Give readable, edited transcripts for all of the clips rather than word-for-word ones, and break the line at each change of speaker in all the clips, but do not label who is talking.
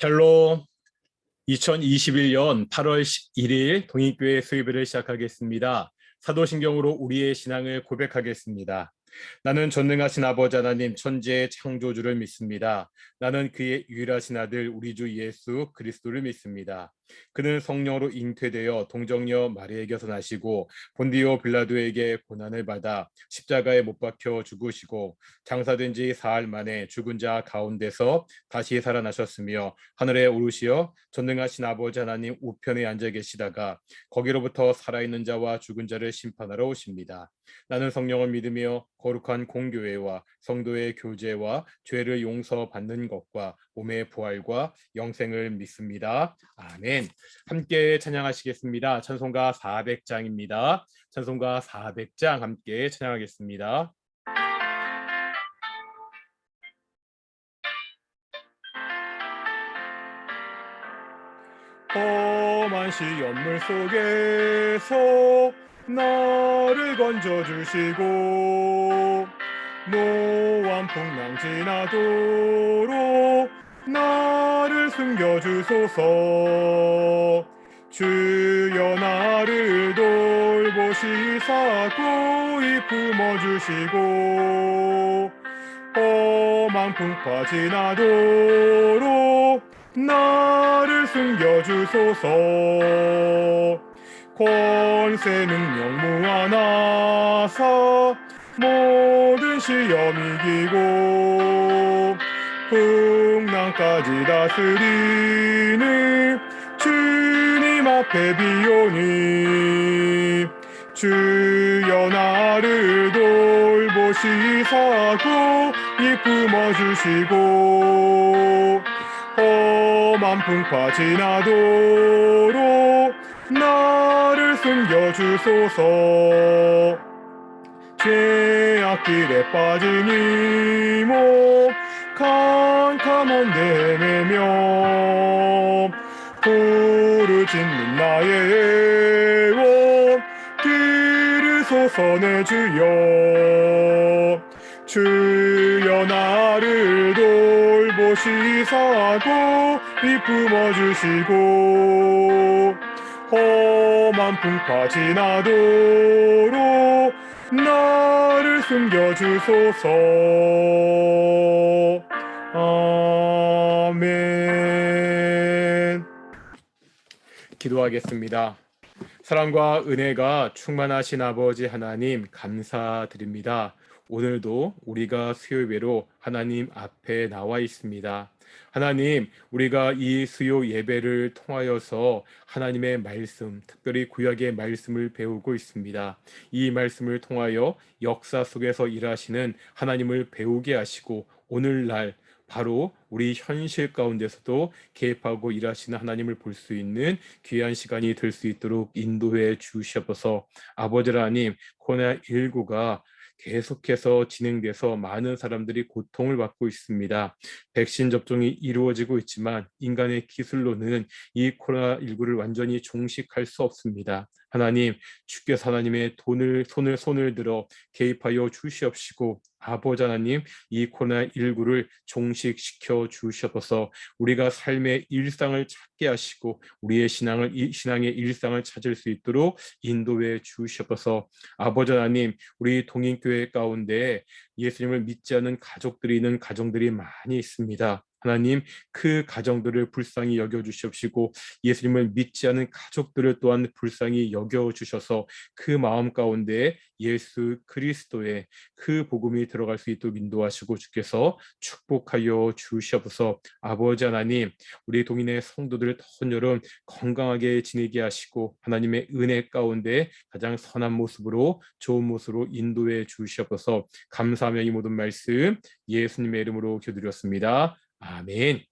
샬롬. 2021년 8월 11일 동인교회 수요일을 시작하겠습니다. 사도신경으로 우리의 신앙을 고백하겠습니다. 나는 전능하신 아버지 하나님 천지의 창조주를 믿습니다. 나는 그의 유일하신 아들 우리 주 예수 그리스도를 믿습니다. 그는 성령으로 잉태되어 동정녀 마리아에게서 나시고 본디오 빌라도에게 고난을 받아 십자가에 못 박혀 죽으시고 장사된 지 사흘 만에 죽은 자 가운데서 다시 살아나셨으며 하늘에 오르시어 전능하신 아버지 하나님 우편에 앉아 계시다가 거기로부터 살아있는 자와 죽은 자를 심판하러 오십니다. 나는 성령을 믿으며 거룩한 공교회와 성도의 교제와 죄를 용서받는 것과 몸의 부활과 영생을 믿습니다. 아멘. 함께 찬양하시겠습니다. 찬송가 400장입니다. 찬송가 400장 함께 찬양하겠습니다. 험한 시험물 속에서 나를 건져주시고 노한 풍랑 지나도록 나를 숨겨주소서. 주여 나를 돌보시사 고이 품어주시고 험한 풍파 지나도록 나를 숨겨주소서. 권세 능력 무한하사 모든 시험 이기고 풍랑까지 다스리는 주님 앞에 비오니 주여 나를 돌보시사 고이 품어주시고 험한 풍파 지나도록 나를 숨겨주소서. 죄악길에 빠진 이몸 캄캄한데 헤매며 부르짖는 나의 애원 들으소서 내 주여. 주여 나를 돌보시사 고이 품어주시고 험한 풍파 지나도록 나를 숨겨주소서. 아멘. 기도하겠습니다. 사랑과 은혜가 충만하신 아버지 하나님 감사드립니다. 오늘도 우리가 수요예배로 하나님 앞에 나와 있습니다. 하나님, 우리가 이 수요 예배를 통하여서 하나님의 말씀, 특별히 구약의 말씀을 배우고 있습니다. 이 말씀을 통하여 역사 속에서 일하시는 하나님을 배우게 하시고 오늘날 바로 우리 현실 가운데서도 개입하고 일하시는 하나님을 볼 수 있는 귀한 시간이 될 수 있도록 인도해 주시옵소서. 아버지 하나님, 코로나19가 계속해서 진행돼서 많은 사람들이 고통을 받고 있습니다. 백신 접종이 이루어지고 있지만 인간의 기술로는 이 코로나19를 완전히 종식할 수 없습니다. 하나님, 주께서 하나님의 손을 들어 개입하여 주시옵시고 아버지 하나님, 이 코로나19를 종식시켜 주시옵소서. 우리가 삶의 일상을 찾게 하시고 우리의 신앙의 일상을 찾을 수 있도록 인도해 주시옵소서. 아버지 하나님, 우리 동인교회 가운데 예수님을 믿지 않는 가족들이 있는 가정들이 많이 있습니다. 하나님, 그 가정들을 불쌍히 여겨주시옵시고 예수님을 믿지 않은 가족들을 또한 불쌍히 여겨주셔서 그 마음 가운데 예수 그리스도의 그 복음이 들어갈 수 있도록 인도하시고 주께서 축복하여 주시옵소서. 아버지 하나님, 우리 동인의 성도들 더운 여름 건강하게 지내게 하시고 하나님의 은혜 가운데 가장 선한 모습으로 좋은 모습으로 인도해 주시옵소서. 감사하며 이 모든 말씀 예수님의 이름으로 기도드렸습니다. 아멘.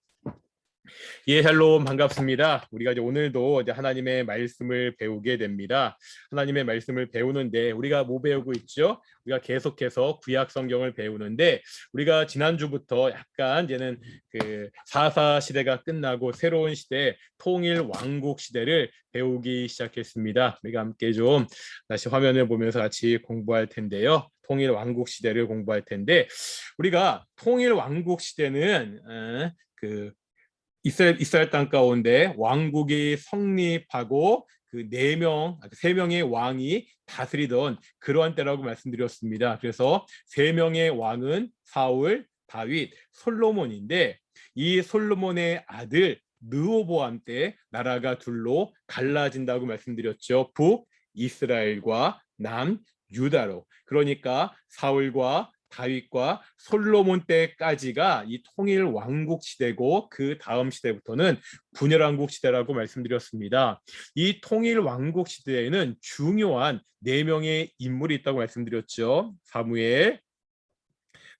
예, 샬롬 반갑습니다. 우리가 이제 오늘도 이제 하나님의 말씀을 배우게 됩니다. 하나님의 말씀을 배우는데 우리가 뭐 배우고 있죠? 우리가 계속해서 구약 성경을 배우는데 우리가 지난주부터 약간 이제는 그 사사 시대가 끝나고 새로운 시대, 통일 왕국 시대를 배우기 시작했습니다. 우리가 함께 좀 다시 화면을 보면서 같이 공부할 텐데요. 통일 왕국 시대를 공부할 텐데 우리가 통일 왕국 시대는 이스라엘 땅 가운데 왕국이 성립하고 그 세 명의 왕이 다스리던 그러한 때라고 말씀드렸습니다. 그래서 세 명의 왕은 사울, 다윗, 솔로몬인데 이 솔로몬의 아들 르호보암 때 나라가 둘로 갈라진다고 말씀드렸죠. 북 이스라엘과 남 유다로. 그러니까 사울과 다윗과 솔로몬 때까지가 이 통일 왕국 시대고 그 다음 시대부터는 분열 왕국 시대라고 말씀드렸습니다. 이 통일 왕국 시대에는 중요한 네 명의 인물이 있다고 말씀드렸죠. 사무엘,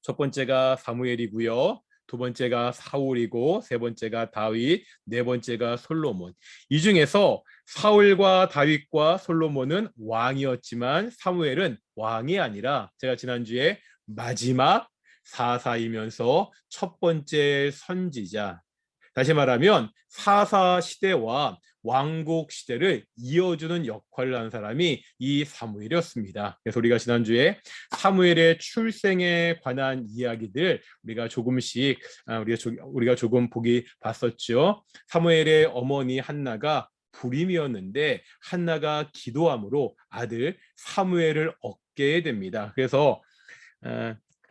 첫 번째가 사무엘이고요. 두 번째가 사울이고 세 번째가 다윗, 네 번째가 솔로몬. 이 중에서 사울과 다윗과 솔로몬은 왕이었지만 사무엘은 왕이 아니라 제가 지난주에 마지막 사사이면서 첫 번째 선지자, 다시 말하면 사사 시대와 왕국 시대를 이어주는 역할을 한 사람이 이 사무엘이었습니다. 그래서 우리가 지난주에 사무엘의 출생에 관한 이야기들 우리가 조금씩 우리가 조금 보기 봤었죠. 사무엘의 어머니 한나가 불임이었는데 한나가 기도함으로 아들 사무엘을 얻게 됩니다. 그래서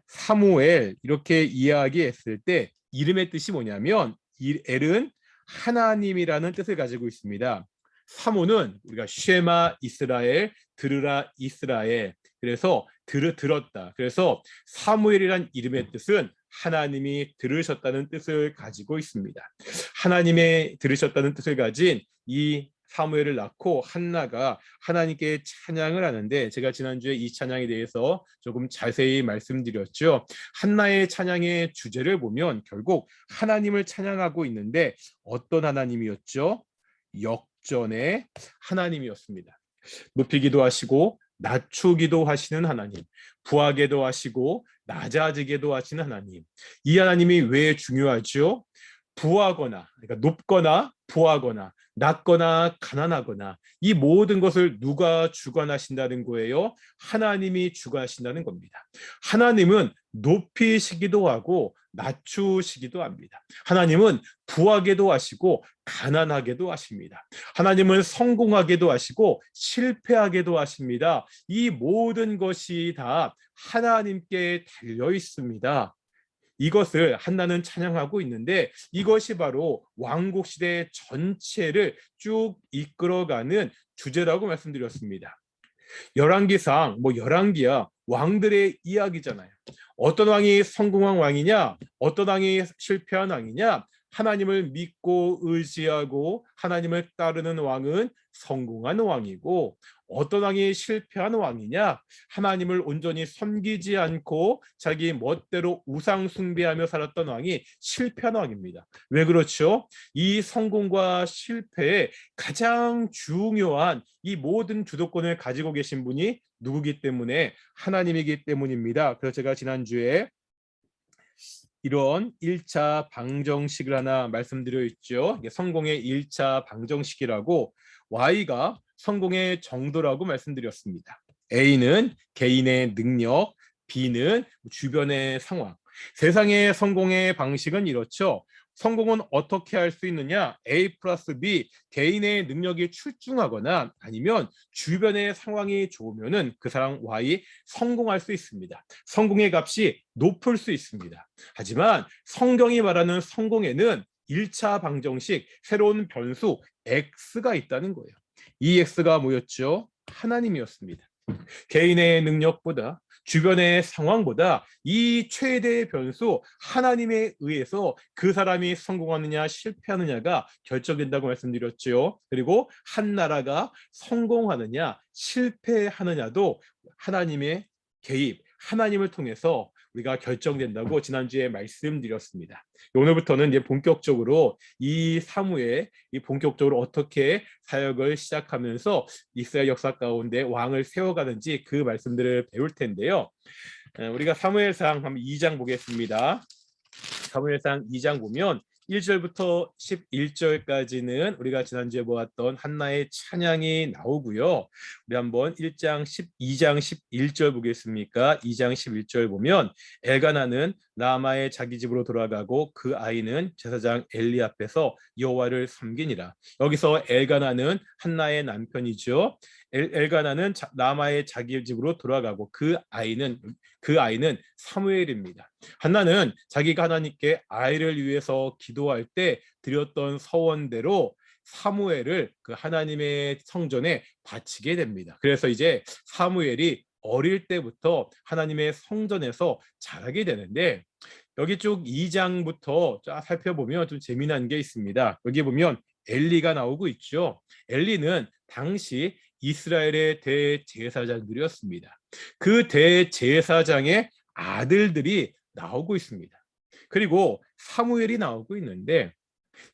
사무엘 이렇게 이야기했을 때 이름의 뜻이 뭐냐면 엘은 하나님이라는 뜻을 가지고 있습니다. 사모는 우리가 쉐마 이스라엘, 들으라 이스라엘. 그래서 들었다. 그래서 사무엘이란 이름의 뜻은 하나님이 들으셨다는 뜻을 가지고 있습니다. 하나님의 들으셨다는 뜻을 가진 이 사무엘을 낳고 한나가 하나님께 찬양을 하는데 제가 지난주에 이 찬양에 대해서 조금 자세히 말씀드렸죠. 한나의 찬양의 주제를 보면 결국 하나님을 찬양하고 있는데 어떤 하나님이었죠? 역전의 하나님이었습니다. 높이기도 하시고 낮추기도 하시는 하나님, 부하게도 하시고 낮아지게도 하시는 하나님. 이 하나님이 왜 중요하죠? 부하거나, 그러니까 높거나 부하거나 낮거나 가난하거나 이 모든 것을 누가 주관하신다는 거예요? 하나님이 주관하신다는 겁니다. 하나님은 높이시기도 하고 낮추시기도 합니다. 하나님은 부하게도 하시고 가난하게도 하십니다. 하나님은 성공하게도 하시고 실패하게도 하십니다. 이 모든 것이 다 하나님께 달려 있습니다. 이것을 한나는 찬양하고 있는데 이것이 바로 왕국 시대 전체를 쭉 이끌어가는 주제라고 말씀드렸습니다. 열왕기상 열왕기야 왕들의 이야기잖아요. 어떤 왕이 성공한 왕이냐, 어떤 왕이 실패한 왕이냐. 하나님을 믿고 의지하고 하나님을 따르는 왕은 성공한 왕이고 어떤 왕이 실패한 왕이냐, 하나님을 온전히 섬기지 않고 자기 멋대로 우상 숭배하며 살았던 왕이 실패한 왕입니다. 왜 그렇죠? 이 성공과 실패에 가장 중요한 이 모든 주도권을 가지고 계신 분이 누구기 때문에 하나님이기 때문입니다. 그래서 제가 지난주에 이런 1차 방정식을 하나 말씀드려 있죠. 성공의 1차 방정식이라고 Y가 성공의 정도라고 말씀드렸습니다. A는 개인의 능력, B는 주변의 상황. 세상의 성공의 방식은 이렇죠. 성공은 어떻게 할 수 있느냐? A 플러스 B, 개인의 능력이 출중하거나 아니면 주변의 상황이 좋으면은 그 사람 Y 성공할 수 있습니다. 성공의 값이 높을 수 있습니다. 하지만 성경이 말하는 성공에는 1차 방정식, 새로운 변수 X가 있다는 거예요. 이 X가 뭐였죠? 하나님이었습니다. 개인의 능력보다 주변의 상황보다 이 최대의 변수 하나님에 의해서 그 사람이 성공하느냐 실패하느냐가 결정된다고 말씀드렸죠. 그리고 한 나라가 성공하느냐 실패하느냐도 하나님의 개입, 하나님을 통해서 우리가 결정된다고 지난주에 말씀드렸습니다. 오늘부터는 이제 본격적으로 이 사무에 본격적으로 어떻게 사역을 시작하면서 이스라엘 역사 가운데 왕을 세워가는지 그 말씀들을 배울 텐데요. 우리가 사무엘상 한번 2장 보겠습니다. 사무엘상 2장 보면 1절부터 11절까지는 우리가 지난주에 보았던 한나의 찬양이 나오고요. 우리 한번 1장 2장 11절 보겠습니까? 2장 11절 보면 엘가나는 라마의 자기 집으로 돌아가고 그 아이는 제사장 엘리 앞에서 여호와를 섬기니라. 여기서 엘가나는 한나의 남편이죠. 엘가나는 라마의 자기 집으로 돌아가고 그 아이는 사무엘입니다. 한나는 자기가 하나님께 아이를 위해서 기도할 때 드렸던 서원대로 사무엘을 그 하나님의 성전에 바치게 됩니다. 그래서 이제 사무엘이 어릴 때부터 하나님의 성전에서 자라게 되는데, 여기 쭉 2장부터 쫙 살펴보면 좀 재미난 게 있습니다. 여기 보면 엘리가 나오고 있죠. 엘리는 당시 이스라엘의 대제사장들이었습니다. 그 대제사장의 아들들이 나오고 있습니다. 그리고 사무엘이 나오고 있는데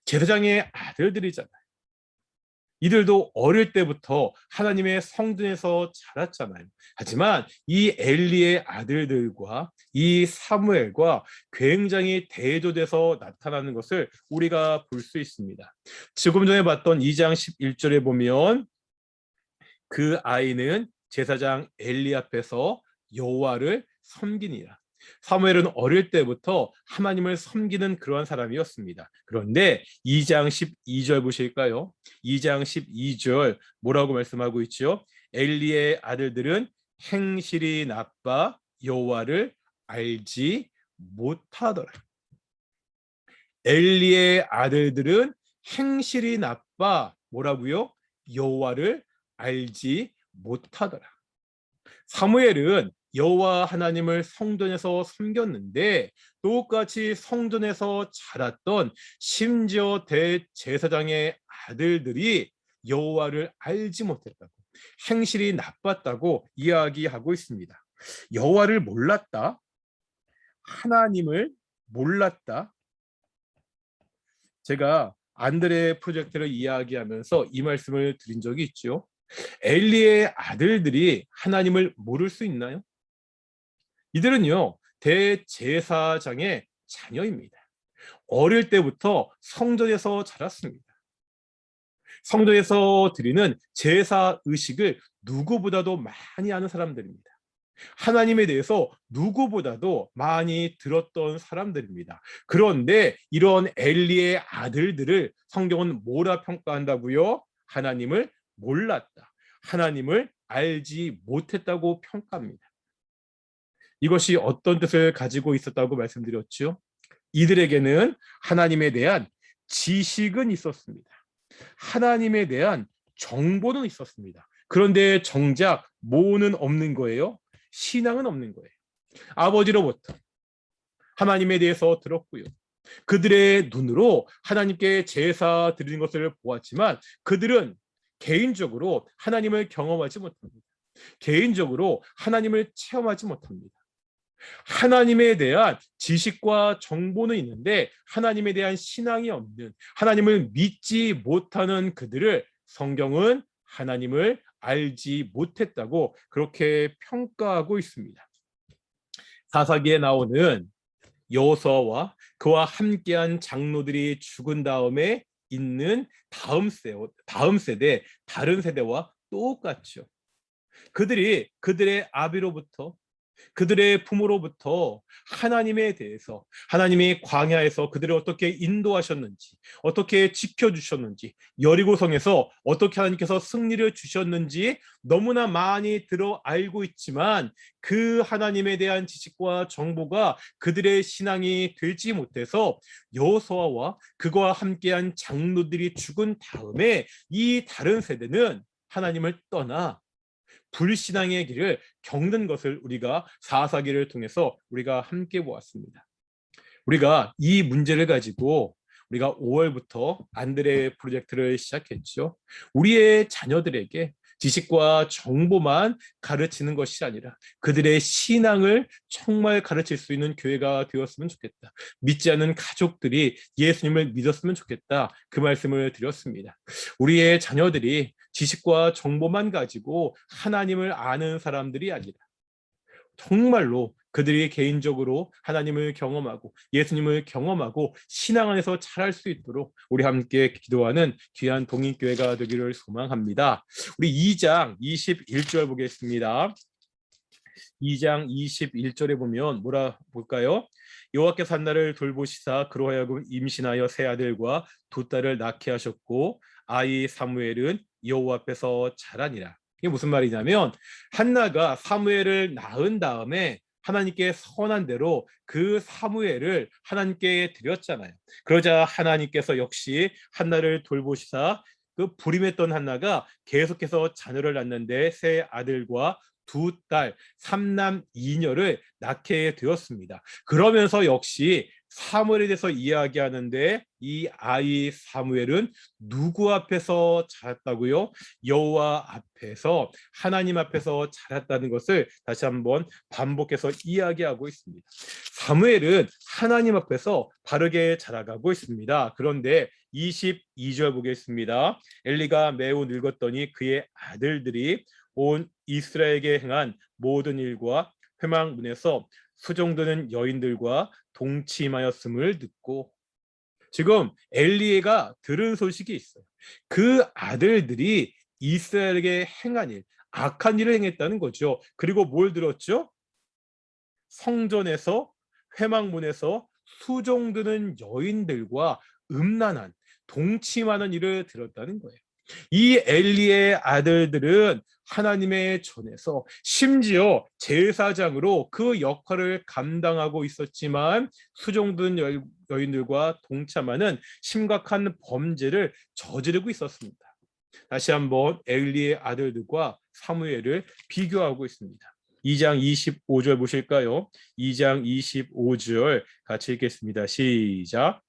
제사장의 아들들이잖아요. 이들도 어릴 때부터 하나님의 성전에서 자랐잖아요. 하지만 이 엘리의 아들들과 이 사무엘과 굉장히 대조돼서 나타나는 것을 우리가 볼 수 있습니다. 조금 전에 봤던 2장 11절에 보면 그 아이는 제사장 엘리 앞에서 여호와를 섬기니라. 사무엘은 어릴 때부터 하나님을 섬기는 그런 사람이었습니다. 그런데 2장 12절 보실까요? 2장 12절 뭐라고 말씀하고 있죠? 엘리의 아들들은 행실이 나빠 여호와를 알지 못하더라. 엘리의 아들들은 행실이 나빠 뭐라고요? 여호와를 알지 못하더라. 사무엘은 여호와 하나님을 성전에서 섬겼는데 똑같이 성전에서 자랐던 심지어 대제사장의 아들들이 여호와를 알지 못했다고, 행실이 나빴다고 이야기하고 있습니다. 여호와를 몰랐다, 하나님을 몰랐다. 제가 안드레 프로젝트를 이야기하면서 이 말씀을 드린 적이 있죠. 엘리의 아들들이 하나님을 모를 수 있나요? 이들은요, 대제사장의 자녀입니다. 어릴 때부터 성전에서 자랐습니다. 성전에서 드리는 제사 의식을 누구보다도 많이 아는 사람들입니다. 하나님에 대해서 누구보다도 많이 들었던 사람들입니다. 그런데 이런 엘리의 아들들을 성경은 뭐라 평가한다고요? 하나님을 몰랐다, 하나님을 알지 못했다고 평가합니다. 이것이 어떤 뜻을 가지고 있었다고 말씀드렸죠? 이들에게는 하나님에 대한 지식은 있었습니다. 하나님에 대한 정보는 있었습니다. 그런데 정작 뭐는 없는 거예요? 신앙은 없는 거예요. 아버지로부터 하나님에 대해서 들었고요. 그들의 눈으로 하나님께 제사 드리는 것을 보았지만 그들은 개인적으로 하나님을 경험하지 못합니다. 개인적으로 하나님을 체험하지 못합니다. 하나님에 대한 지식과 정보는 있는데 하나님에 대한 신앙이 없는, 하나님을 믿지 못하는 그들을 성경은 하나님을 알지 못했다고 그렇게 평가하고 있습니다. 사사기에 나오는 여호수아와 그와 함께한 장로들이 죽은 다음에 있는 다음 세대, 다른 세대와 똑같죠. 그들이 그들의 아비로부터, 그들의 부모로부터 하나님에 대해서, 하나님이 광야에서 그들을 어떻게 인도하셨는지, 어떻게 지켜주셨는지, 여리고성에서 어떻게 하나님께서 승리를 주셨는지 너무나 많이 들어 알고 있지만 그 하나님에 대한 지식과 정보가 그들의 신앙이 되지 못해서 여호수아와 그와 함께한 장로들이 죽은 다음에 이 다른 세대는 하나님을 떠나 불신앙의 길을 겪는 것을 우리가 사사기를 통해서 우리가 함께 보았습니다. 우리가 이 문제를 가지고 우리가 5월부터 안드레 프로젝트를 시작했죠. 우리의 자녀들에게 지식과 정보만 가르치는 것이 아니라 그들의 신앙을 정말 가르칠 수 있는 교회가 되었으면 좋겠다. 믿지 않는 가족들이 예수님을 믿었으면 좋겠다. 그 말씀을 드렸습니다. 우리의 자녀들이 지식과 정보만 가지고 하나님을 아는 사람들이 아니라 정말로 그들이 개인적으로 하나님을 경험하고 예수님을 경험하고 신앙 안에서 자랄 수 있도록 우리 함께 기도하는 귀한 동인교회가 되기를 소망합니다. 우리 2장 21절 보겠습니다. 2장 21절에 보면 뭐라 볼까요? 여호와께서 한나를 돌보시사 그로 하여금 임신하여 세 아들과 두 딸을 낳게 하셨고 아이 사무엘은 여호와 앞에서 자라니라. 이게 무슨 말이냐면 한나가 사무엘을 낳은 다음에 하나님께 선한 대로 그 사무엘을 하나님께 드렸잖아요. 그러자 하나님께서 역시 한나를 돌보시사 그 불임했던 한나가 계속해서 자녀를 낳는데 세 아들과 두 딸, 삼남 이녀를 낳게 되었습니다. 그러면서 역시 사무엘에 대해서 이야기하는데 이 아이 사무엘은 누구 앞에서 자랐다고요? 여호와 앞에서, 하나님 앞에서 자랐다는 것을 다시 한번 반복해서 이야기하고 있습니다. 사무엘은 하나님 앞에서 바르게 자라가고 있습니다. 그런데 22절 보겠습니다. 엘리가 매우 늙었더니 그의 아들들이 온 이스라엘에게 행한 모든 일과 회막문에서 수종드는 여인들과 동침하였음을 듣고, 지금 엘리에가 들은 소식이 있어요. 그 아들들이 이스라엘에게 행한 일, 악한 일을 행했다는 거죠. 그리고 뭘 들었죠? 성전에서, 회막문에서 수종드는 여인들과 음란한, 동침하는 일을 들었다는 거예요. 이 엘리의 아들들은 하나님의 전에서 심지어 제사장으로 그 역할을 감당하고 있었지만 수종든 여인들과 동참하는 심각한 범죄를 저지르고 있었습니다. 다시 한번 엘리의 아들들과 사무엘을 비교하고 있습니다. 2장 25절 보실까요? 2장 25절 같이 읽겠습니다. 시작.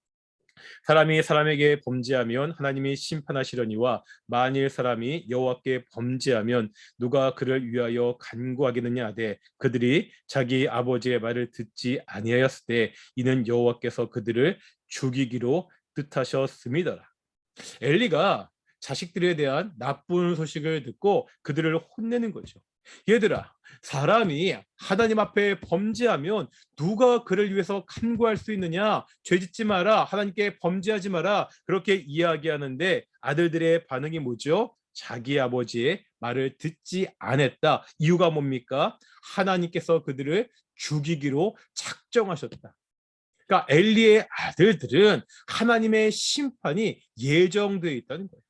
사람이 사람에게 범죄하면 하나님이 심판하시려니와 만일 사람이 여호와께 범죄하면 누가 그를 위하여 간구하겠느냐 하되 그들이 자기 아버지의 말을 듣지 아니하였을 때 이는 여호와께서 그들을 죽이기로 뜻하셨음이더라. 엘리가 자식들에 대한 나쁜 소식을 듣고 그들을 혼내는 거죠. 얘들아, 사람이 하나님 앞에 범죄하면 누가 그를 위해서 간구할 수 있느냐? 죄짓지 마라, 하나님께 범죄하지 마라, 그렇게 이야기하는데 아들들의 반응이 뭐죠? 자기 아버지의 말을 듣지 않았다. 이유가 뭡니까? 하나님께서 그들을 죽이기로 작정하셨다. 그러니까 엘리의 아들들은 하나님의 심판이 예정되어 있다는 거예요.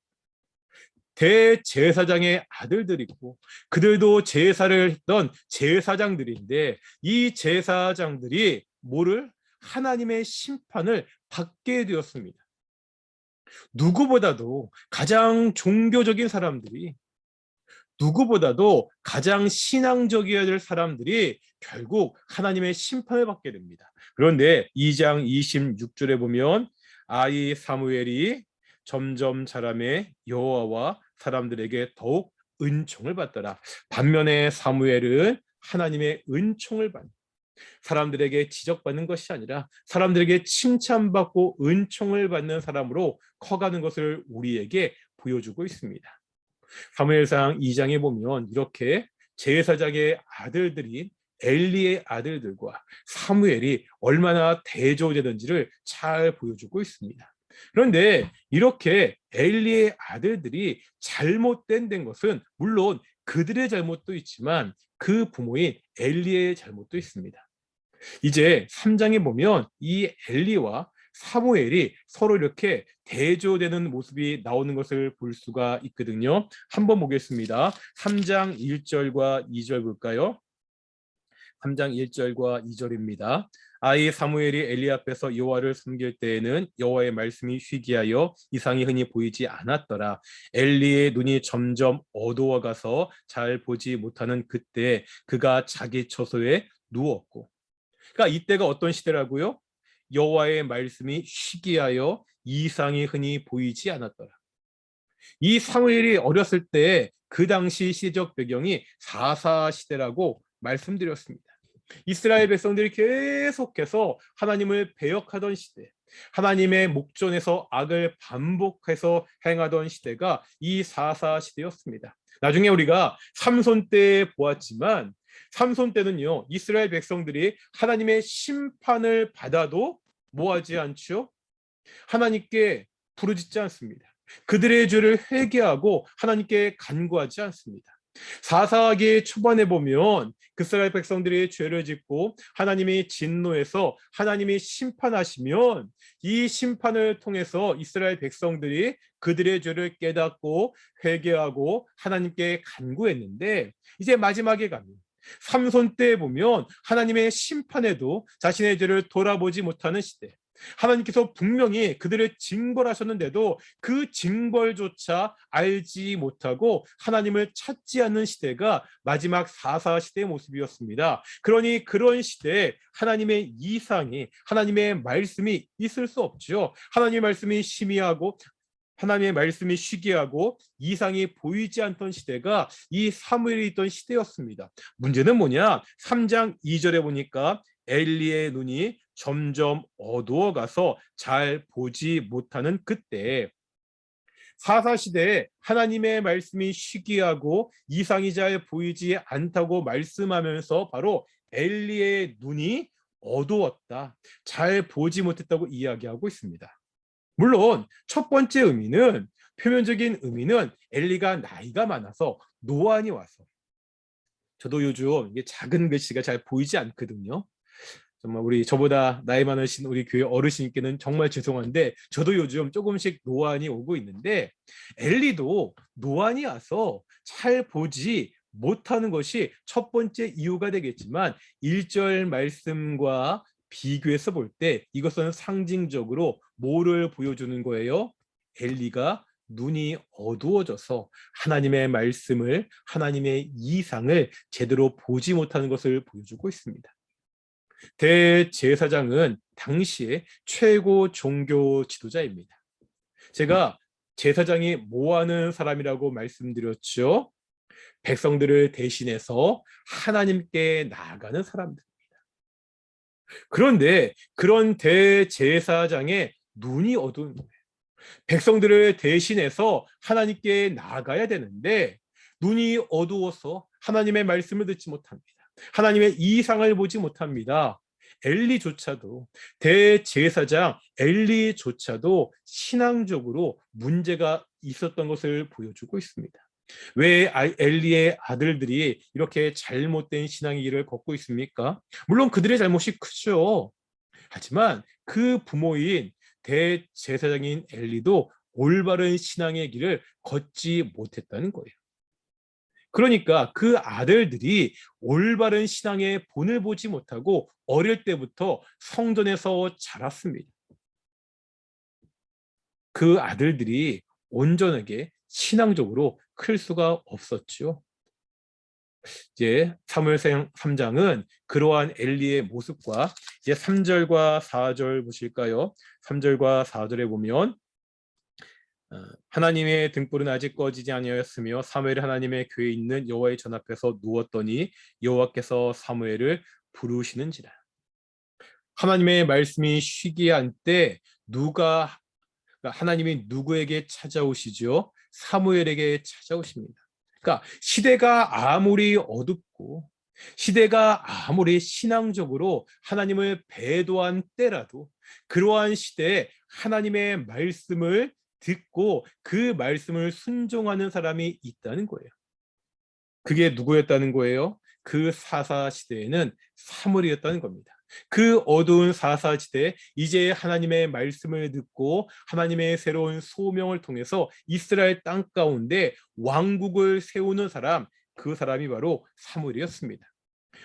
대제사장의 아들들이고 그들도 제사를 했던 제사장들인데 이 제사장들이 뭐를? 하나님의 심판을 받게 되었습니다. 누구보다도 가장 종교적인 사람들이, 누구보다도 가장 신앙적이어야 될 사람들이 결국 하나님의 심판을 받게 됩니다. 그런데 2장 26절에 보면 아이 사무엘이 점점 자라매 여호와와 사람들에게 더욱 은총을 받더라. 반면에 사무엘은 하나님의 은총을 받는, 사람들에게 지적받는 것이 아니라 사람들에게 칭찬받고 은총을 받는 사람으로 커가는 것을 우리에게 보여주고 있습니다. 사무엘상 2장에 보면 이렇게 제사장의 아들들인 엘리의 아들들과 사무엘이 얼마나 대조되는지를 잘 보여주고 있습니다. 그런데 이렇게 엘리의 아들들이 잘못된 것은 물론 그들의 잘못도 있지만 그 부모인 엘리의 잘못도 있습니다. 이제 3장에 보면 이 엘리와 사무엘이 서로 이렇게 대조되는 모습이 나오는 것을 볼 수가 있거든요. 한번 보겠습니다. 3장 1절과 2절 볼까요? 3장 1절과 2절입니다. 아이 사무엘이 엘리 앞에서 여호와를 섬길 때에는 여호와의 말씀이 희귀하여 이상이 흔히 보이지 않았더라. 엘리의 눈이 점점 어두워가서 잘 보지 못하는 그때 그가 자기 처소에 누웠고, 그러니까 이때가 어떤 시대라고요? 여호와의 말씀이 희귀하여 이상이 흔히 보이지 않았더라. 이 사무엘이 어렸을 때 그 당시 시대적 배경이 사사 시대라고 말씀드렸습니다. 이스라엘 백성들이 계속해서 하나님을 배역하던 시대, 하나님의 목전에서 악을 반복해서 행하던 시대가 이 사사 시대였습니다. 나중에 우리가 삼손 때 보았지만 삼손 때는요, 이스라엘 백성들이 하나님의 심판을 받아도 뭐하지 않죠? 하나님께 부르짖지 않습니다. 그들의 죄를 회개하고 하나님께 간구하지 않습니다. 사사기 초반에 보면 그 이스라엘 백성들이 죄를 짓고 하나님이 진노해서 하나님이 심판하시면 이 심판을 통해서 이스라엘 백성들이 그들의 죄를 깨닫고 회개하고 하나님께 간구했는데, 이제 마지막에 가면 삼손 때 보면 하나님의 심판에도 자신의 죄를 돌아보지 못하는 시대, 하나님께서 분명히 그들을 징벌하셨는데도 그 징벌조차 알지 못하고 하나님을 찾지 않는 시대가 마지막 사사 시대의 모습이었습니다. 그러니 그런 시대에 하나님의 이상이, 하나님의 말씀이 있을 수 없죠. 하나님의 말씀이 심의하고 하나님의 말씀이 쉬게하고 이상이 보이지 않던 시대가 이 사무엘이 있던 시대였습니다. 문제는 뭐냐? 3장 2절에 보니까 엘리의 눈이 점점 어두워가서 잘 보지 못하는 그때, 사사시대에 하나님의 말씀이 쉬기하고 이상이 잘 보이지 않다고 말씀하면서 바로 엘리의 눈이 어두웠다, 잘 보지 못했다고 이야기하고 있습니다. 물론 첫 번째 의미는, 표면적인 의미는 엘리가 나이가 많아서 노안이 와서, 저도 요즘 이게 작은 글씨가 잘 보이지 않거든요. 정말 저보다 나이 많으신 우리 교회 어르신께는 정말 죄송한데 저도 요즘 조금씩 노안이 오고 있는데, 엘리도 노안이 와서 잘 보지 못하는 것이 첫 번째 이유가 되겠지만 1절 말씀과 비교해서 볼 때 이것은 상징적으로 뭐를 보여주는 거예요? 엘리가 눈이 어두워져서 하나님의 말씀을, 하나님의 이상을 제대로 보지 못하는 것을 보여주고 있습니다. 대제사장은 당시의 최고 종교 지도자입니다. 제가 제사장이 뭐 하는 사람이라고 말씀드렸죠? 백성들을 대신해서 하나님께 나아가는 사람들입니다. 그런데 그런 대제사장의 눈이 어두운 거예요. 백성들을 대신해서 하나님께 나아가야 되는데 눈이 어두워서 하나님의 말씀을 듣지 못합니다. 하나님의 이상을 보지 못합니다. 엘리조차도, 대제사장 엘리조차도 신앙적으로 문제가 있었던 것을 보여주고 있습니다. 왜 엘리의 아들들이 이렇게 잘못된 신앙의 길을 걷고 있습니까? 물론 그들의 잘못이 크죠. 하지만 그 부모인 대제사장인 엘리도 올바른 신앙의 길을 걷지 못했다는 거예요. 그러니까 그 아들들이 올바른 신앙의 본을 보지 못하고 어릴 때부터 성전에서 자랐습니다. 그 아들들이 온전하게 신앙적으로 클 수가 없었죠. 이제 사무엘상 3장은 그러한 엘리의 모습과, 이제 3절과 4절 보실까요? 3절과 4절에 보면 하나님의 등불은 아직 꺼지지 아니하였으며 사무엘이 하나님의 궤에 있는 여호와의 전 앞에서 누웠더니 여호와께서 사무엘을 부르시는지라. 하나님의 말씀이 쉬게 한 때 하나님이 누구에게 찾아오시죠? 사무엘에게 찾아오십니다. 그러니까 시대가 아무리 어둡고 시대가 아무리 신앙적으로 하나님을 배도한 때라도 그러한 시대에 하나님의 말씀을 듣고 그 말씀을 순종하는 사람이 있다는 거예요. 그게 누구였다는 거예요? 그 사사 시대에는 사무엘이었다는 겁니다. 그 어두운 사사 시대에 이제 하나님의 말씀을 듣고 하나님의 새로운 소명을 통해서 이스라엘 땅 가운데 왕국을 세우는 사람, 그 사람이 바로 사무엘이었습니다.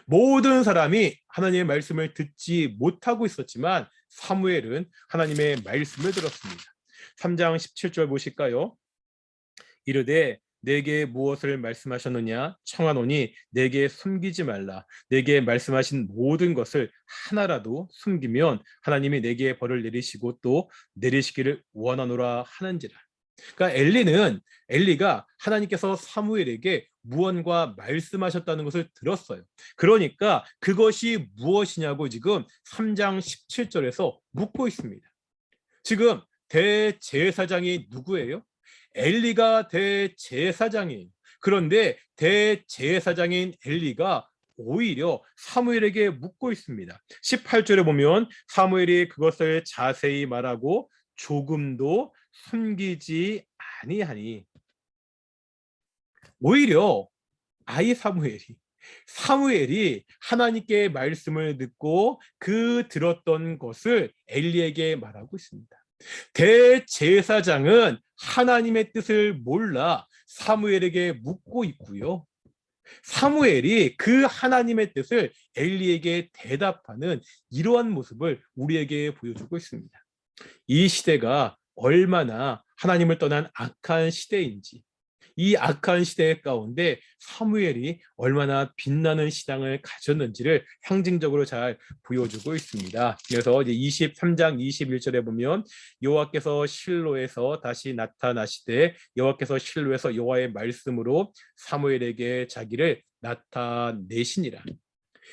모든 사람이 하나님의 말씀을 듣지 못하고 있었지만 사무엘은 하나님의 말씀을 들었습니다. 3장 17절 보실까요? 이르되 내게 무엇을 말씀하셨느냐 청하노니 내게 숨기지 말라. 내게 말씀하신 모든 것을 하나라도 숨기면 하나님이 내게 벌을 내리시고 또 내리시기를 원하노라 하는지라. 그러니까 엘리가 하나님께서 사무엘에게 무언가 말씀하셨다는 것을 들었어요. 그러니까 그것이 무엇이냐고 지금 3장 17절에서 묻고 있습니다. 지금 대제사장이 누구예요? 엘리가 대제사장이에요. 그런데 대제사장인 엘리가 오히려 사무엘에게 묻고 있습니다. 18절에 보면 사무엘이 그것을 자세히 말하고 조금도 숨기지 아니하니, 오히려 아이 사무엘이 하나님께 말씀을 듣고 그 들었던 것을 엘리에게 말하고 있습니다. 대제사장은 하나님의 뜻을 몰라 사무엘에게 묻고 있고요. 사무엘이 그 하나님의 뜻을 엘리에게 대답하는 이러한 모습을 우리에게 보여주고 있습니다. 이 시대가 얼마나 하나님을 떠난 악한 시대인지, 이 악한 시대 가운데 사무엘이 얼마나 빛나는 신앙을 가졌는지를 상징적으로 잘 보여주고 있습니다. 그래서 이제 23장 21절에 보면 여호와께서 실로에서 다시 나타나시되 여호와께서 실로에서 여호와의 말씀으로 사무엘에게 자기를 나타내시니라.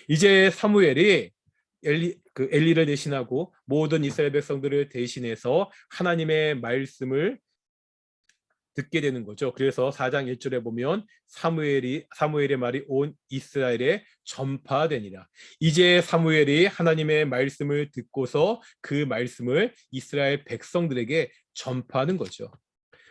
이제 사무엘이 엘리를 대신하고 모든 이스라엘 백성들을 대신해서 하나님의 말씀을 듣게 되는 거죠. 그래서 4장 1절에 보면 사무엘의 말이 온 이스라엘에 전파되니라. 이제 사무엘이 하나님의 말씀을 듣고서 그 말씀을 이스라엘 백성들에게 전파하는 거죠.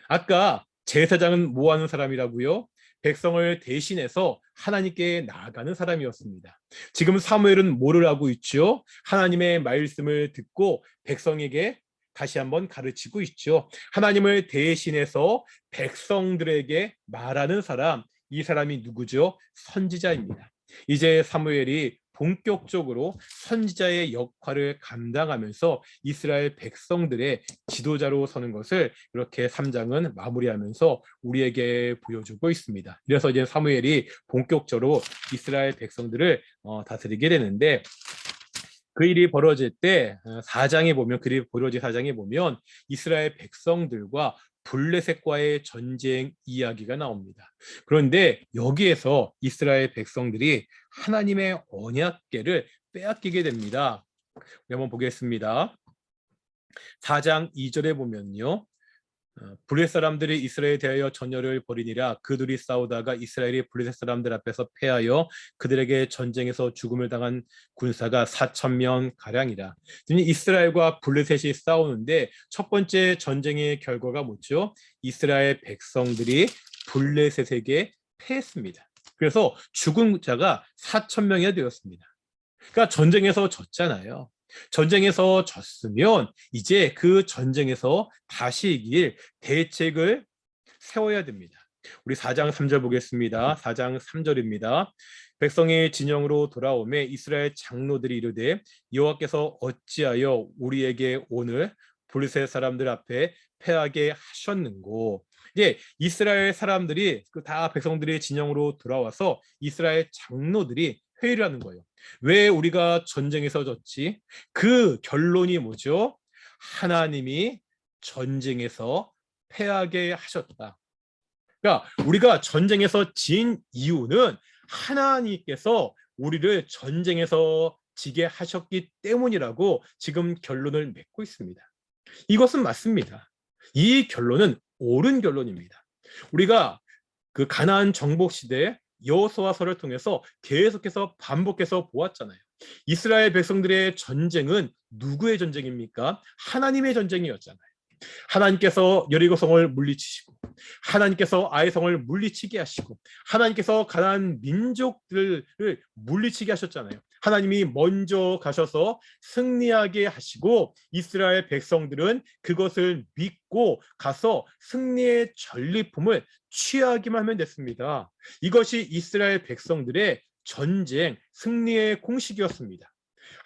아까 제사장은 뭐 하는 사람이라고요? 백성을 대신해서 하나님께 나아가는 사람이었습니다. 지금 사무엘은 뭐를 하고 있죠? 하나님의 말씀을 듣고 백성에게 다시 한번 가르치고 있죠. 하나님을 대신해서 백성들에게 말하는 사람, 이 사람이 누구죠? 선지자입니다. 이제 사무엘이 본격적으로 선지자의 역할을 감당하면서 이스라엘 백성들의 지도자로 서는 것을 이렇게 3장은 마무리하면서 우리에게 보여주고 있습니다. 그래서 이제 사무엘이 본격적으로 이스라엘 백성들을 다스리게 되는데, 그 일이 벌어질 때 4장에 보면 이스라엘 백성들과 블레셋과의 전쟁 이야기가 나옵니다. 그런데 여기에서 이스라엘 백성들이 하나님의 언약궤를 빼앗기게 됩니다. 한번 보겠습니다. 4장 2절에 보면요. 블레셋 사람들이 이스라엘에 대하여 전열을 벌이니라. 그들이 싸우다가 이스라엘이 블레셋 사람들 앞에서 패하여 그들에게 전쟁에서 죽음을 당한 군사가 4,000명 가량이라. 이스라엘과 블레셋이 싸우는데 첫 번째 전쟁의 결과가 뭐죠? 이스라엘 백성들이 블레셋에게 패했습니다. 그래서 죽은 자가 4,000명이 되었습니다. 그러니까 전쟁에서 졌잖아요. 전쟁에서 졌으면 이제 그 전쟁에서 다시 이길 대책을 세워야 됩니다. 우리 4장 3절 보겠습니다. 4장 3절입니다. 백성의 진영으로 돌아오매 이스라엘 장로들이 이르되 여호와께서 어찌하여 우리에게 오늘 블레셋 사람들 앞에 패하게 하셨는고. 이제 이스라엘 사람들이 다 백성들의 진영으로 돌아와서 이스라엘 장로들이 회의를 하는 거예요. 왜 우리가 전쟁에서 졌지? 그 결론이 뭐죠? 하나님이 전쟁에서 패하게 하셨다. 그러니까 우리가 전쟁에서 진 이유는 하나님께서 우리를 전쟁에서 지게 하셨기 때문이라고 지금 결론을 맺고 있습니다. 이것은 맞습니다. 이 결론은 옳은 결론입니다. 우리가 그 가나안 정복 시대에 여호수아서를 통해서 계속해서 반복해서 보았잖아요. 이스라엘 백성들의 전쟁은 누구의 전쟁입니까? 하나님의 전쟁이었잖아요. 하나님께서 여리고성을 물리치시고 하나님께서 아이성을 물리치게 하시고 하나님께서 가나안 민족들을 물리치게 하셨잖아요. 하나님이 먼저 가셔서 승리하게 하시고 이스라엘 백성들은 그것을 믿고 가서 승리의 전리품을 취하기만 하면 됐습니다. 이것이 이스라엘 백성들의 전쟁 승리의 공식이었습니다.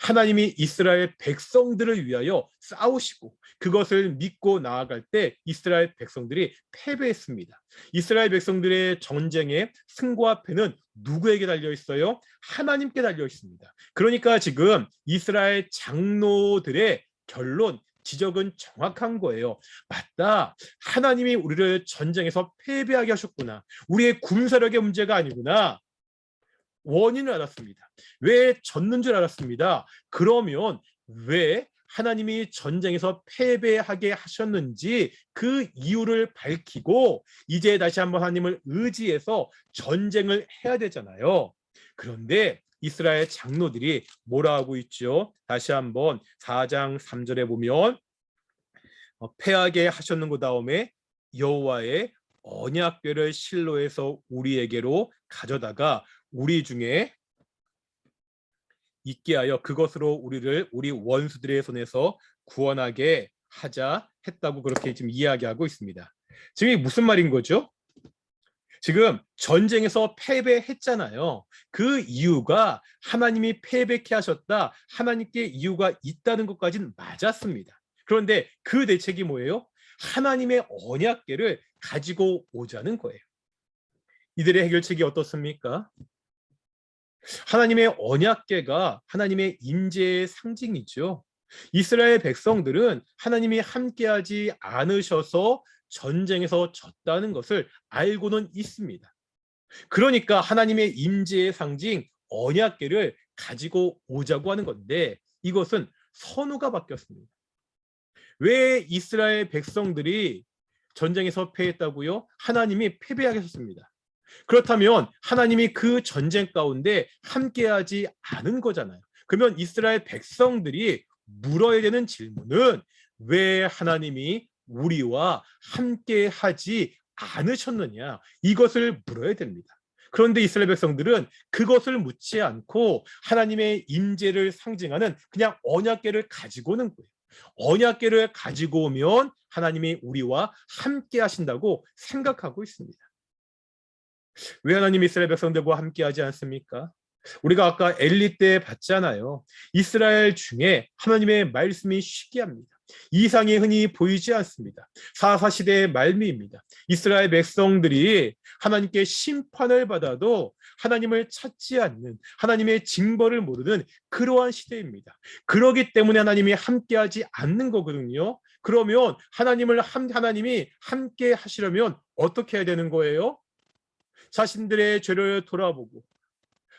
하나님이 이스라엘 백성들을 위하여 싸우시고 그것을 믿고 나아갈 때 이스라엘 백성들이 패배했습니다. 이스라엘 백성들의 전쟁의 승과 패는 누구에게 달려 있어요? 하나님께 달려 있습니다. 그러니까 지금 이스라엘 장로들의 결론, 지적은 정확한 거예요. 맞다. 하나님이 우리를 전쟁에서 패배하게 하셨구나. 우리의 군사력의 문제가 아니구나. 원인을 알았습니다. 왜 졌는 줄 알았습니다. 그러면 왜 하나님이 전쟁에서 패배하게 하셨는지 그 이유를 밝히고 이제 다시 한번 하나님을 의지해서 전쟁을 해야 되잖아요. 그런데 이스라엘 장로들이 뭐라 하고 있죠? 다시 한번 4장 3절에 보면 패하게 하셨는 그 다음에 여호와의 언약궤를 실로에서 우리에게로 가져다가 우리 중에 있게 하여 그것으로 우리를 우리 원수들의 손에서 구원하게 하자 했다고 그렇게 지금 이야기하고 있습니다. 지금 이게 무슨 말인 거죠? 지금 전쟁에서 패배했잖아요. 그 이유가 하나님이 패배케 하셨다. 하나님께 이유가 있다는 것까지는 맞았습니다. 그런데 그 대책이 뭐예요? 하나님의 언약궤를 가지고 오자는 거예요. 이들의 해결책이 어떻습니까? 하나님의 언약궤가 하나님의 임재의 상징이죠. 이스라엘 백성들은 하나님이 함께하지 않으셔서 전쟁에서 졌다는 것을 알고는 있습니다. 그러니까 하나님의 임재의 상징 언약궤를 가지고 오자고 하는 건데 이것은 선우가 바뀌었습니다. 왜 이스라엘 백성들이 전쟁에서 패했다고요? 하나님이 패배하게 하셨습니다. 그렇다면 하나님이 그 전쟁 가운데 함께하지 않은 거잖아요. 그러면 이스라엘 백성들이 물어야 되는 질문은 왜 하나님이 우리와 함께하지 않으셨느냐, 이것을 물어야 됩니다. 그런데 이스라엘 백성들은 그것을 묻지 않고 하나님의 임재를 상징하는 그냥 언약궤를 가지고 오는 거예요. 언약궤를 가지고 오면 하나님이 우리와 함께 하신다고 생각하고 있습니다. 왜 하나님 이스라엘 백성들과 함께하지 않습니까? 우리가 아까 엘리 때 봤잖아요. 이스라엘 중에 하나님의 말씀이 희귀합니다. 이상이 흔히 보이지 않습니다. 사사시대의 말미입니다. 이스라엘 백성들이 하나님께 심판을 받아도 하나님을 찾지 않는, 하나님의 징벌을 모르는 그러한 시대입니다. 그러기 때문에 하나님이 함께하지 않는 거거든요. 그러면 하나님이 함께 하시려면 어떻게 해야 되는 거예요? 자신들의 죄를 돌아보고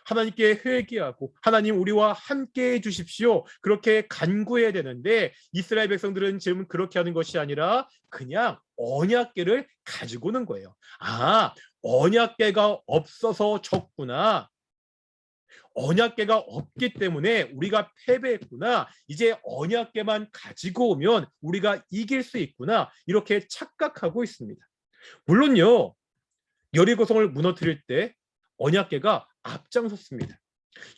하나님께 회개하고 하나님 우리와 함께 해 주십시오. 그렇게 간구해야 되는데 이스라엘 백성들은 지금 그렇게 하는 것이 아니라 그냥 언약궤를 가지고 오는 거예요. 아, 언약궤가 없어서 졌구나. 언약궤가 없기 때문에 우리가 패배했구나. 이제 언약궤만 가지고 오면 우리가 이길 수 있구나. 이렇게 착각하고 있습니다. 물론요. 여리고성을 무너뜨릴 때 언약궤가 앞장섰습니다.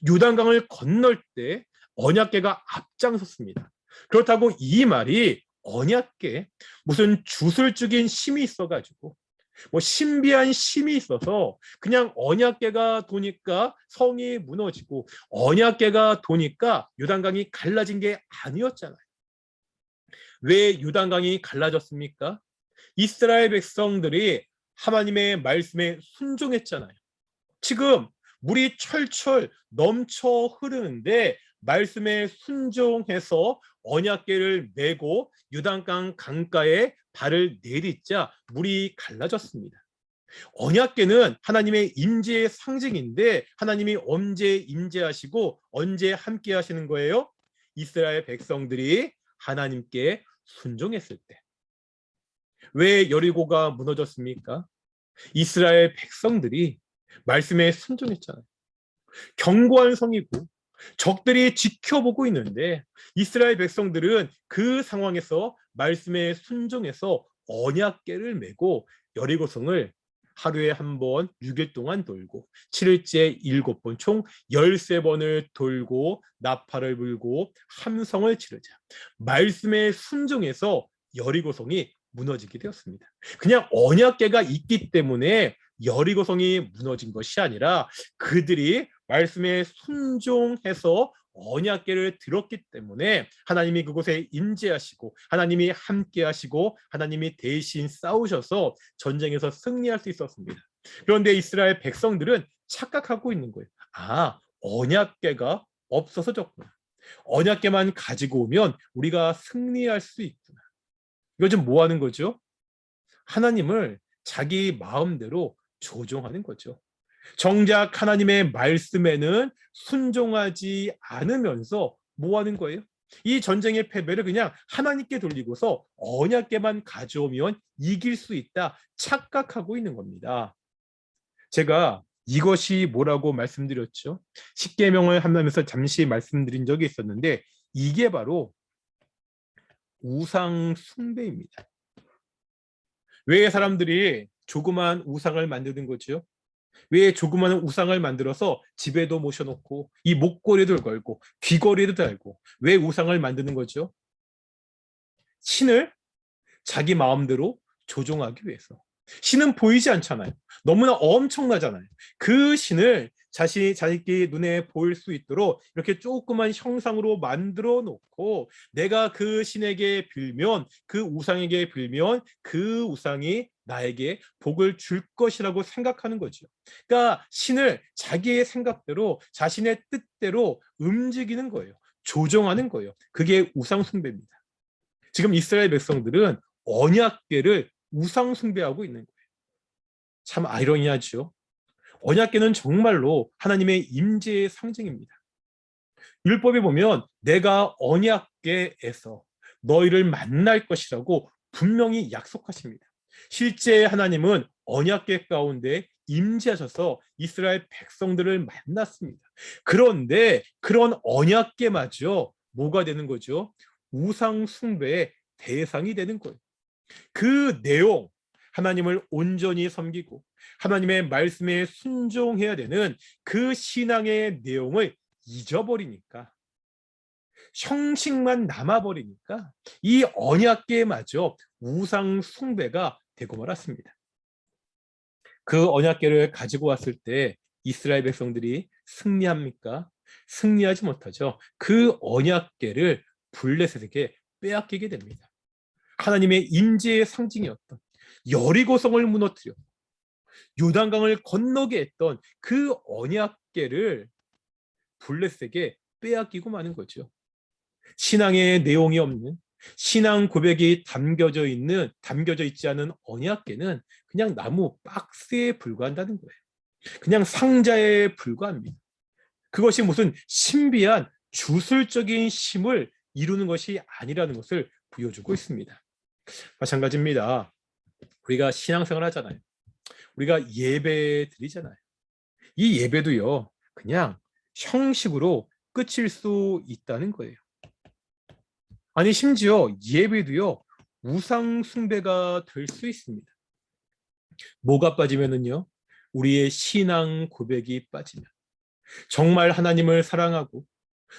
요단강을 건널 때 언약궤가 앞장섰습니다. 그렇다고 이 말이 언약궤 무슨 주술적인 힘이 있어가지고 신비한 힘이 있어서 그냥 언약궤가 도니까 성이 무너지고 언약궤가 도니까 요단강이 갈라진 게 아니었잖아요. 왜 요단강이 갈라졌습니까? 이스라엘 백성들이 하나님의 말씀에 순종했잖아요. 지금 물이 철철 넘쳐 흐르는데 말씀에 순종해서 언약궤를 메고 요단강 강가에 발을 내딛자 물이 갈라졌습니다. 언약궤는 하나님의 임재의 상징인데 하나님이 언제 임재하시고 언제 함께 하시는 거예요? 이스라엘 백성들이 하나님께 순종했을 때. 왜 여리고가 무너졌습니까? 이스라엘 백성들이 말씀에 순종했잖아요. 견고한 성이고 적들이 지켜보고 있는데 이스라엘 백성들은 그 상황에서 말씀에 순종해서 언약궤를 메고 여리고성을 하루에 한 번 6일 동안 돌고 7일째 7번 총 13번을 돌고 나팔을 불고 함성을 지르자 말씀에 순종해서 여리고성이 무너지게 되었습니다. 그냥 언약궤가 있기 때문에 여리고성이 무너진 것이 아니라 그들이 말씀에 순종해서 언약궤를 들었기 때문에 하나님이 그곳에 임재하시고 하나님이 함께 하시고 하나님이 대신 싸우셔서 전쟁에서 승리할 수 있었습니다. 그런데 이스라엘 백성들은 착각하고 있는 거예요. 아, 언약궤가 없어서 졌구나. 언약궤만 가지고 오면 우리가 승리할 수 있구나. 이거 좀 뭐 하는 거죠? 하나님을 자기 마음대로 조종하는 거죠. 정작 하나님의 말씀에는 순종하지 않으면서 뭐 하는 거예요? 이 전쟁의 패배를 그냥 하나님께 돌리고서 언약궤만 가져오면 이길 수 있다 착각하고 있는 겁니다. 제가 이것이 뭐라고 말씀드렸죠? 십계명을 하면서 잠시 말씀드린 적이 있었는데 이게 바로 우상 숭배입니다. 왜 사람들이 조그만 우상을 만드는 거죠? 왜 조그마한 우상을 만들어서 집에도 모셔놓고 이 목걸이도 걸고 귀걸이도 달고 왜 우상을 만드는 거죠? 신을 자기 마음대로 조종하기 위해서. 신은 보이지 않잖아요. 너무나 엄청나잖아요. 그 신을 자기 눈에 보일 수 있도록 이렇게 조그만 형상으로 만들어 놓고 내가 그 신에게 빌면 그 우상에게 빌면 그 우상이 나에게 복을 줄 것이라고 생각하는 거죠. 그러니까 신을 자기의 생각대로 자신의 뜻대로 움직이는 거예요. 조정하는 거예요. 그게 우상 숭배입니다. 지금 이스라엘 백성들은 언약궤를 우상 숭배하고 있는 거예요. 참 아이러니하죠. 언약궤는 정말로 하나님의 임재의 상징입니다. 율법에 보면 내가 언약궤에서 너희를 만날 것이라고 분명히 약속하십니다. 실제 하나님은 언약궤 가운데 임재하셔서 이스라엘 백성들을 만났습니다. 그런데 그런 언약궤마저 뭐가 되는 거죠? 우상 숭배의 대상이 되는 거예요. 그 내용, 하나님을 온전히 섬기고 하나님의 말씀에 순종해야 되는 그 신앙의 내용을 잊어버리니까, 형식만 남아버리니까 이 언약궤마저 우상 숭배가 되고 말았습니다. 그 언약궤를 가지고 왔을 때 이스라엘 백성들이 승리합니까? 승리하지 못하죠. 그 언약궤를 블레셋에게 빼앗기게 됩니다. 하나님의 임재의 상징이었던 여리고성을 무너뜨려 요단강을 건너게 했던 그 언약궤를 블레셋에게 빼앗기고 마는 거죠. 신앙의 내용이 없는, 신앙 고백이 담겨져 있지 않은 언약궤는 그냥 나무 박스에 불과한다는 거예요. 그냥 상자에 불과합니다. 그것이 무슨 신비한 주술적인 힘을 이루는 것이 아니라는 것을 보여주고 있습니다. 마찬가지입니다. 우리가 신앙생활 하잖아요. 우리가 예배 드리잖아요. 이 예배도요, 그냥 형식으로 끝일 수 있다는 거예요. 아니, 심지어 예배도요, 우상 숭배가 될 수 있습니다. 뭐가 빠지면은요, 우리의 신앙 고백이 빠지면, 정말 하나님을 사랑하고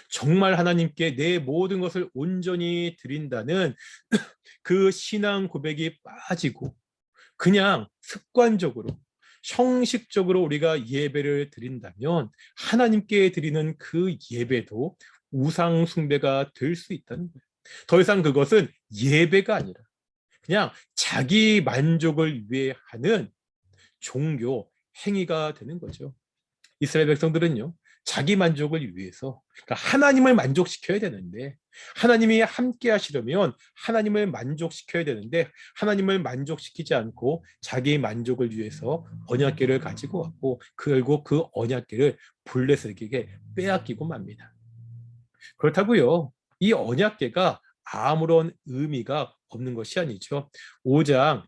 정말 하나님께 내 모든 것을 온전히 드린다는 그 신앙 고백이 빠지고 그냥 습관적으로 형식적으로 우리가 예배를 드린다면 하나님께 드리는 그 예배도 우상 숭배가 될 수 있다는 거예요. 더 이상 그것은 예배가 아니라 그냥 자기 만족을 위해 하는 종교 행위가 되는 거죠. 이스라엘 백성들은요, 자기 만족을 위해서, 그러니까 하나님을 만족시켜야 되는데, 하나님이 함께 하시려면 하나님을 만족시켜야 되는데, 하나님을 만족시키지 않고 자기 만족을 위해서 언약궤를 가지고 왔고, 결국 그 언약궤를 블레셋에게 빼앗기고 맙니다. 그렇다고요, 이 언약궤가 아무런 의미가 없는 것이 아니죠. 5장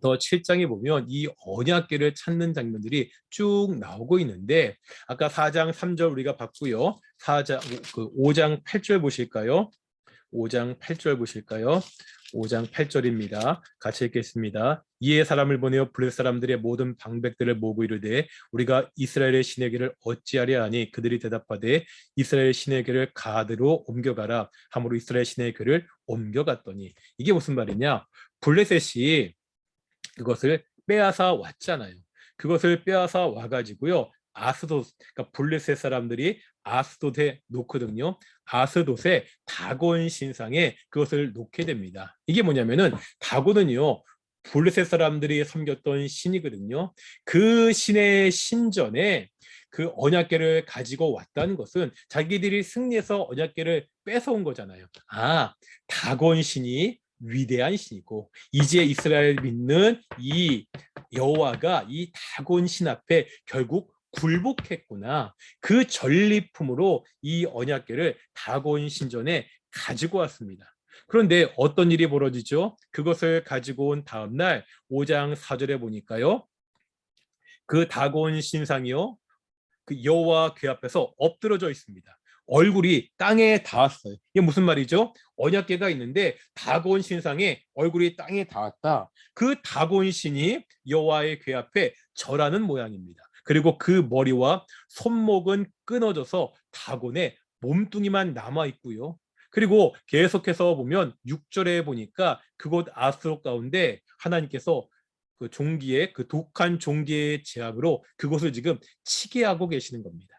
더 7장에 보면 이 언약궤를 찾는 장면들이 쭉 나오고 있는데, 아까 4장 3절 우리가 봤고요. 5장 8절 보실까요? 5장 8절 보실까요? 5장 8절입니다. 같이 읽겠습니다. 이에 사람을 보내어 블레셋 사람들의 모든 방백들을 모으고 이르되 우리가 이스라엘의 시내기를 어찌하려 하니 그들이 대답하되 이스라엘 시내기를 가드로 옮겨가라 함으로 이스라엘 시내기를 옮겨갔더니, 이게 무슨 말이냐? 블레셋이 그것을 빼앗아 왔잖아요. 그것을 빼앗아 와가지고요, 그러니까 블레셋 사람들이 아스돗에 놓거든요. 아스돗의 다곤 신상에 그것을 놓게 됩니다. 이게 뭐냐면은 다곤은요, 블레셋 사람들이 섬겼던 신이거든요. 그 신의 신전에 그 언약궤를 가지고 왔다는 것은 자기들이 승리해서 언약궤를 뺏어온 거잖아요. 다곤 신이 위대한 신이고 이제 이스라엘 믿는 이 여호와가 이 다곤 신 앞에 결국 굴복했구나. 그 전리품으로 이 언약궤를 다곤 신전에 가지고 왔습니다. 그런데 어떤 일이 벌어지죠? 그것을 가지고 온 다음 날 5장 4절에 보니까요, 그 다곤 신상이요, 그 여호와 궤 앞에서 엎드러져 있습니다. 얼굴이 땅에 닿았어요. 이게 무슨 말이죠? 언약궤가 있는데 다곤 신상에 얼굴이 땅에 닿았다. 그 다곤 신이 여호와의 궤 앞에 절하는 모양입니다. 그리고 그 머리와 손목은 끊어져서 다곤의 몸뚱이만 남아 있고요. 그리고 계속해서 보면 6절에 보니까 그곳 아스롯 가운데 하나님께서 그 종기의 그 독한 종기의 제압으로 그곳을 지금 치게 하고 계시는 겁니다.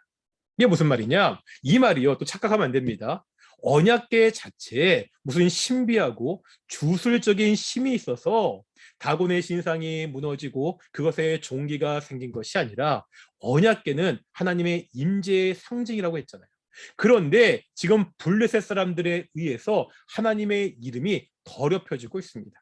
이게 무슨 말이냐? 이 말이요. 또 착각하면 안 됩니다. 언약궤 자체에 무슨 신비하고 주술적인 힘이 있어서 다곤의 신상이 무너지고 그것에 종기가 생긴 것이 아니라 언약궤는 하나님의 임재의 상징이라고 했잖아요. 그런데 지금 블레셋 사람들에 의해서 하나님의 이름이 더럽혀지고 있습니다.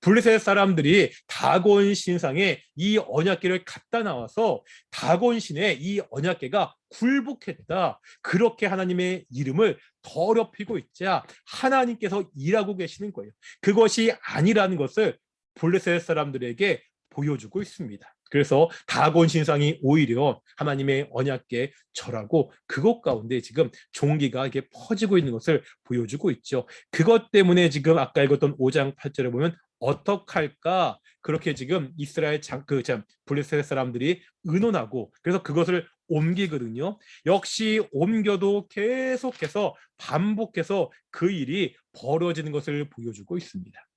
블레셋 사람들이 다곤 신상에 이 언약궤를 갖다 나와서 다곤 신의 이 언약궤가 굴복했다. 그렇게 하나님의 이름을 더럽히고 있자 하나님께서 일하고 계시는 거예요. 그것이 아니라는 것을 블레셋 사람들에게 보여주고 있습니다. 그래서 다곤 신상이 오히려 하나님의 언약궤 절하고 그것 가운데 지금 종기가 이렇게 퍼지고 있는 것을 보여주고 있죠. 그것 때문에 지금 아까 읽었던 5장 8절에 보면 어떡할까? 그렇게 지금 이스라엘 블레셋 사람들이 의논하고 그래서 그것을 옮기거든요. 역시 옮겨도 계속해서 반복해서 그 일이 벌어지는 것을 보여주고 있습니다.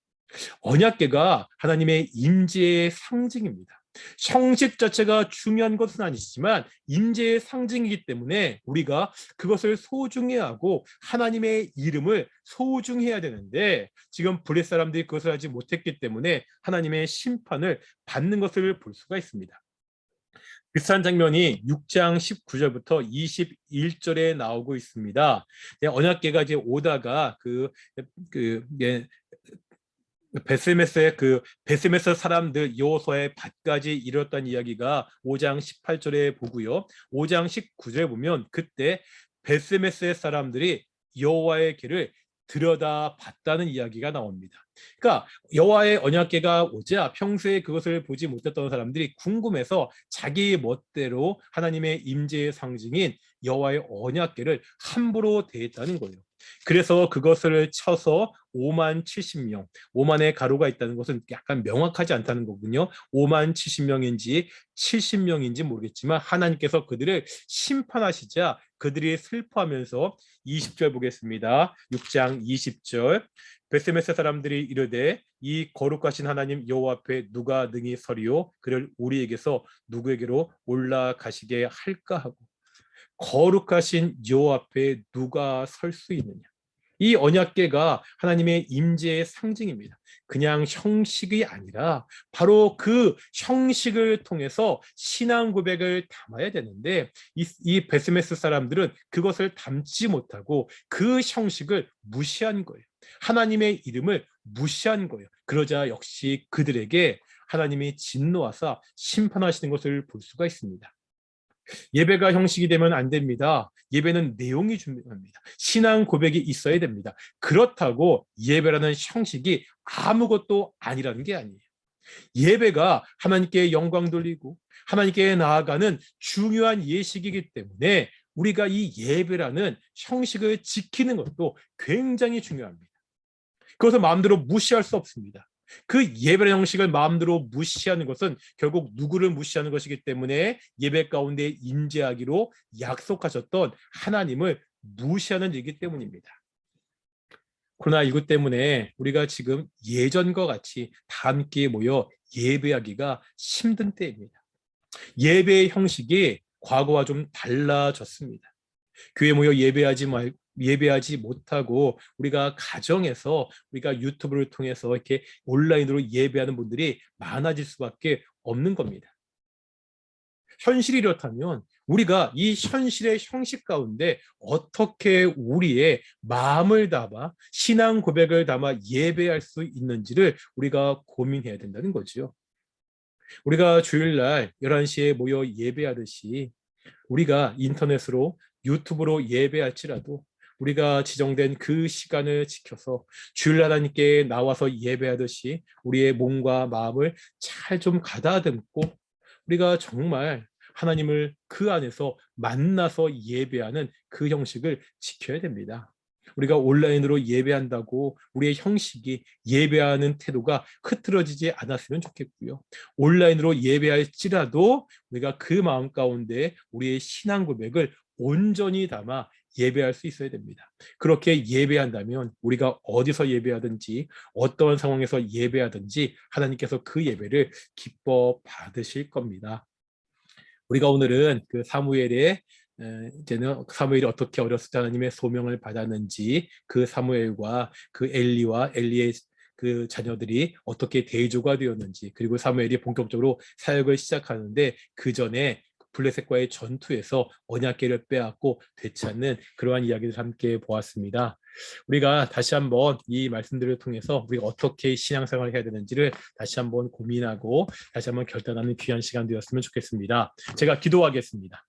언약궤가 하나님의 임재의 상징입니다. 형식 자체가 중요한 것은 아니지만 임재의 상징이기 때문에 우리가 그것을 소중히 하고 하나님의 이름을 소중해야 되는데 지금 블레셋 사람들이 그것을 하지 못했기 때문에 하나님의 심판을 받는 것을 볼 수가 있습니다. 비슷한 장면이 6장 19절부터 21절에 나오고 있습니다. 언약궤가 이제 오다가 베스메스 사람들 여호수아의 밭까지 이뤘다는 이야기가 5장 18절에 보고요. 5장 19절에 보면 그때 베스메스의 사람들이 여호와의 궤를 들여다봤다는 이야기가 나옵니다. 그러니까 여호와의 언약궤가 오자 평소에 그것을 보지 못했던 사람들이 궁금해서 자기 멋대로 하나님의 임재의 상징인 여호와의 언약궤를 함부로 대했다는 거예요. 그래서 그것을 쳐서 5만 70명, 5만의 가루가 있다는 것은 약간 명확하지 않다는 거군요. 5만 70명인지 70명인지 모르겠지만 하나님께서 그들을 심판하시자 그들이 슬퍼하면서 20절 보겠습니다. 6장 20절. 베스메스 사람들이 이르되 이 거룩하신 하나님 여호와 앞에 누가 능히 서리요? 그를 우리에게서 누구에게로 올라가시게 할까 하고 거룩하신 여호와 앞에 누가 설 수 있느냐? 이 언약궤가 하나님의 임재의 상징입니다. 그냥 형식이 아니라 바로 그 형식을 통해서 신앙 고백을 담아야 되는데 이 베스메스 사람들은 그것을 담지 못하고 그 형식을 무시한 거예요. 하나님의 이름을 무시한 거예요. 그러자 역시 그들에게 하나님이 진노하사 심판하시는 것을 볼 수가 있습니다. 예배가 형식이 되면 안 됩니다. 예배는 내용이 중요합니다. 신앙 고백이 있어야 됩니다. 그렇다고 예배라는 형식이 아무것도 아니라는 게 아니에요. 예배가 하나님께 영광 돌리고 하나님께 나아가는 중요한 예식이기 때문에 우리가 이 예배라는 형식을 지키는 것도 굉장히 중요합니다. 그것을 마음대로 무시할 수 없습니다. 그 예배 형식을 마음대로 무시하는 것은 결국 누구를 무시하는 것이기 때문에 예배 가운데 임재하기로 약속하셨던 하나님을 무시하는 일이기 때문입니다. 코로나19 때문에 우리가 지금 예전과 같이 다 함께 모여 예배하기가 힘든 때입니다. 예배의 형식이 과거와 좀 달라졌습니다. 교회 모여 예배하지 못하고 우리가 가정에서 우리가 유튜브를 통해서 이렇게 온라인으로 예배하는 분들이 많아질 수밖에 없는 겁니다. 현실이 이렇다면 우리가 이 현실의 형식 가운데 어떻게 우리의 마음을 담아 신앙 고백을 담아 예배할 수 있는지를 우리가 고민해야 된다는 거죠. 우리가 주일날 11시에 모여 예배하듯이 우리가 인터넷으로 유튜브로 예배할지라도 우리가 지정된 그 시간을 지켜서 주일 하나님께 나와서 예배하듯이 우리의 몸과 마음을 잘 좀 가다듬고 우리가 정말 하나님을 그 안에서 만나서 예배하는 그 형식을 지켜야 됩니다. 우리가 온라인으로 예배한다고 우리의 형식이 예배하는 태도가 흐트러지지 않았으면 좋겠고요. 온라인으로 예배할지라도 우리가 그 마음 가운데 우리의 신앙 고백을 온전히 담아 예배할 수 있어야 됩니다. 그렇게 예배한다면 우리가 어디서 예배하든지 어떠한 상황에서 예배하든지 하나님께서 그 예배를 기뻐 받으실 겁니다. 우리가 오늘은 그 사무엘의 이제는 사무엘이 어떻게 어렸을 때 하나님의 소명을 받았는지, 그 사무엘과 그 엘리와 엘리의 그 자녀들이 어떻게 대조가 되었는지, 그리고 사무엘이 본격적으로 사역을 시작하는데 그 전에 블레셋과의 전투에서 언약궤를 빼앗고 되찾는 그러한 이야기를 함께 보았습니다. 우리가 다시 한번 이 말씀들을 통해서 우리가 어떻게 신앙생활을 해야 되는지를 다시 한번 고민하고 다시 한번 결단하는 귀한 시간 되었으면 좋겠습니다. 제가 기도하겠습니다.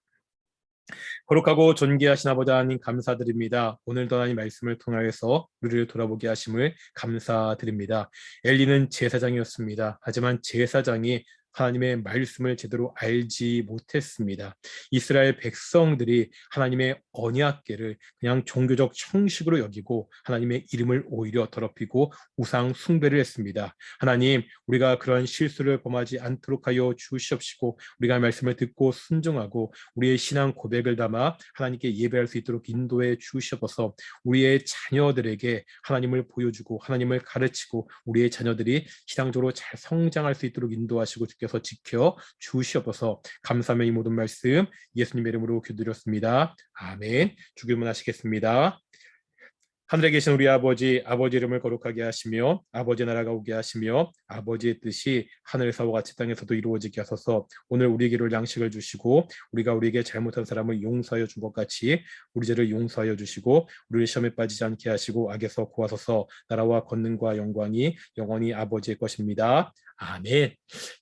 거룩하고 존귀하신 아버지 하나님 감사드립니다. 오늘도 하나님 말씀을 통하여서 우리를 돌아보게 하심을 감사드립니다. 엘리는 제사장이었습니다. 하지만 제사장이 하나님의 말씀을 제대로 알지 못했습니다. 이스라엘 백성들이 하나님의 언약궤를 그냥 종교적 형식으로 여기고 하나님의 이름을 오히려 더럽히고 우상 숭배를 했습니다. 하나님, 우리가 그런 실수를 범하지 않도록 하여 주시옵시고 우리가 말씀을 듣고 순종하고 우리의 신앙 고백을 담아 하나님께 예배할 수 있도록 인도해 주시옵소서. 우리의 자녀들에게 하나님을 보여주고 하나님을 가르치고 우리의 자녀들이 신앙적으로 잘 성장할 수 있도록 인도하시고 주께서 지켜 주시옵소서. 감사하며 이 모든 말씀 예수님의 이름으로 기도드렸습니다. 아멘. 주기도문 하시겠습니다. 하늘에 계신 우리 아버지, 아버지 이름을 거룩하게 하시며 아버지 나라가 오게 하시며 아버지의 뜻이 하늘에서와 같이 땅에서도 이루어지게 하소서. 오늘 우리에게 양식을 주시고 우리가 우리에게 잘못한 사람을 용서하여 준 것 같이 우리 죄를 용서하여 주시고 우리를 시험에 빠지지 않게 하시고 악에서 구하소서. 나라와 권능과 영광이 영원히 아버지의 것입니다. 아멘.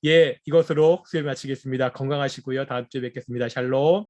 예, 이것으로 수요 마치겠습니다. 건강하시고요. 다음 주에 뵙겠습니다. 샬롬.